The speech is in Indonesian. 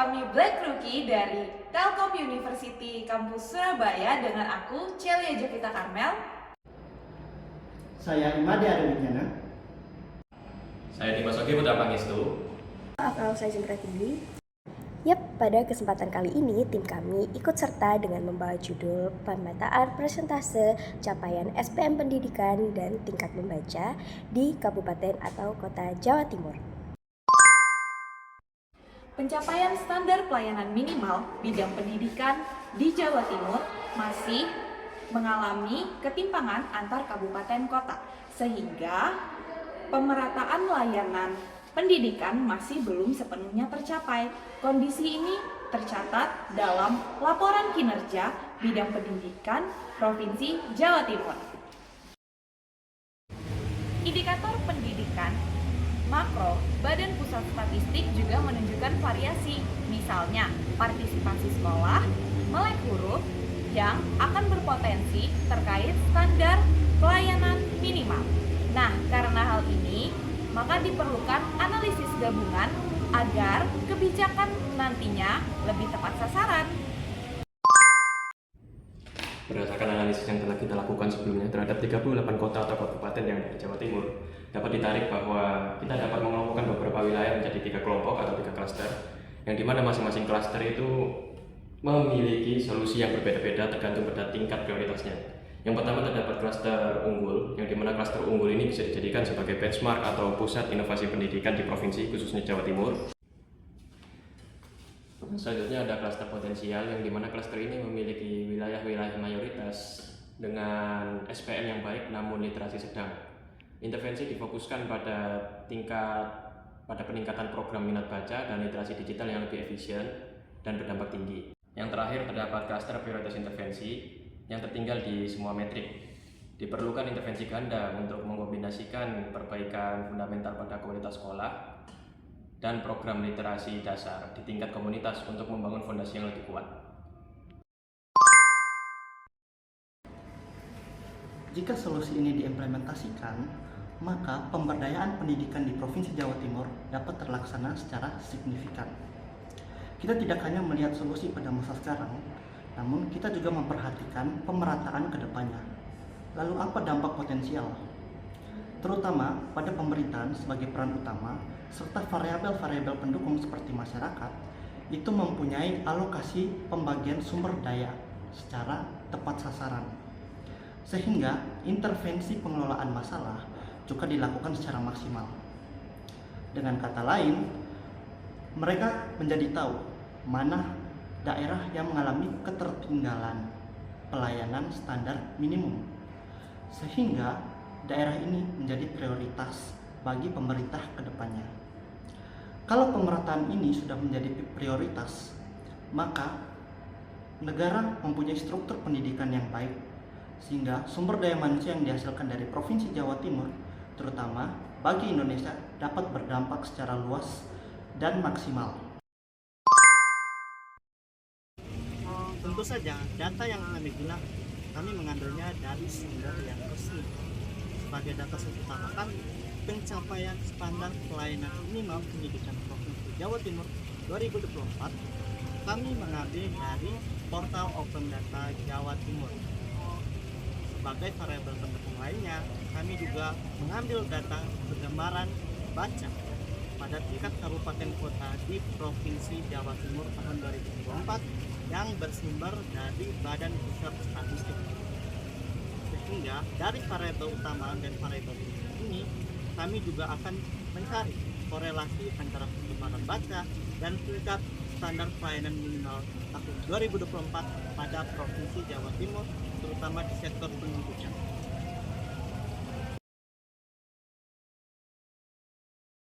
kami Black Rookie dari Telkom University Kampus Surabaya dengan aku Celia Jovita Karmel. Saya Imade Arwidyana. Saya Dimas Ogi Putra Pangestu. Akal saya Jendra Tinggi. Yap, pada kesempatan kali ini tim kami ikut serta dengan membawa judul pemetaan persentase capaian SPM pendidikan dan tingkat membaca di kabupaten atau kota Jawa Timur. Pencapaian standar pelayanan minimal bidang pendidikan di Jawa Timur masih mengalami ketimpangan antar kabupaten kota, sehingga pemerataan layanan pendidikan masih belum sepenuhnya tercapai. Kondisi ini tercatat dalam laporan kinerja bidang pendidikan Provinsi Jawa Timur. Indikator pendidikan makro Badan Pusat Statistik juga menunjukkan variasi, misalnya partisipasi sekolah, melek huruf yang akan berpotensi terkait standar pelayanan minimal. Nah, karena hal ini, maka diperlukan analisis gabungan agar kebijakan nantinya lebih tepat sasaran. Berdasarkan analisis yang telah kita lakukan sebelumnya terhadap 38 kota atau kabupaten yang ada di Jawa Timur, dapat ditarik bahwa kita dapat mengelompokkan beberapa wilayah menjadi 3 kelompok atau 3 klaster, yang dimana masing-masing klaster itu memiliki solusi yang berbeda-beda tergantung pada tingkat prioritasnya. Yang pertama terdapat klaster unggul, yang dimana klaster unggul ini bisa dijadikan sebagai benchmark atau pusat inovasi pendidikan di provinsi, khususnya Jawa Timur. Selanjutnya ada klaster potensial, yang dimana klaster ini memiliki wilayah-wilayah mayoritas dengan SPM yang baik namun literasi sedang. Intervensi difokuskan pada peningkatan program minat baca dan literasi digital yang lebih efisien dan berdampak tinggi. Yang terakhir terdapat klaster prioritas intervensi yang tertinggal di semua metrik. Diperlukan intervensi ganda untuk mengkombinasikan perbaikan fundamental pada kualitas sekolah dan program literasi dasar di tingkat komunitas untuk membangun fondasi yang lebih kuat. Jika solusi ini diimplementasikan, maka pemberdayaan pendidikan di Provinsi Jawa Timur dapat terlaksana secara signifikan. Kita tidak hanya melihat solusi pada masa sekarang, namun kita juga memperhatikan pemerataan ke depannya. Lalu apa dampak potensial? Terutama pada pemerintahan sebagai peran utama, serta variabel-variabel pendukung seperti masyarakat, itu mempunyai alokasi pembagian sumber daya secara tepat sasaran. Sehingga intervensi pengelolaan masalah juga dilakukan secara maksimal. Dengan kata lain, mereka menjadi tahu mana daerah yang mengalami ketertinggalan pelayanan standar minimum, sehingga daerah ini menjadi prioritas bagi pemerintah ke depannya. Kalau pemerataan ini sudah menjadi prioritas, maka negara mempunyai struktur pendidikan yang baik, sehingga sumber daya manusia yang dihasilkan dari Provinsi Jawa Timur, terutama bagi Indonesia, dapat berdampak secara luas dan maksimal. Tentu saja, data yang kami gunakan, kami mengambilnya dari sumber yang resmi. Sebagai data utama kami, pencapaian standar pelayanan minimal pendidikan Provinsi Jawa Timur 2024, kami mengambil dari portal Open Data Jawa Timur. Sebagai variabel pendukung lainnya, kami juga mengambil data pergambaran baca pada tingkat kabupaten kota di Provinsi Jawa Timur tahun 2024 yang bersumber dari Badan Pusat Statistik. Sehingga dari variabel utama dan variabel ini, kami juga akan mencari korelasi antara perkembangan baca dan tingkat standar pelayanan minimal tahun 2024 pada Provinsi Jawa Timur, terutama di sektor pendidikan.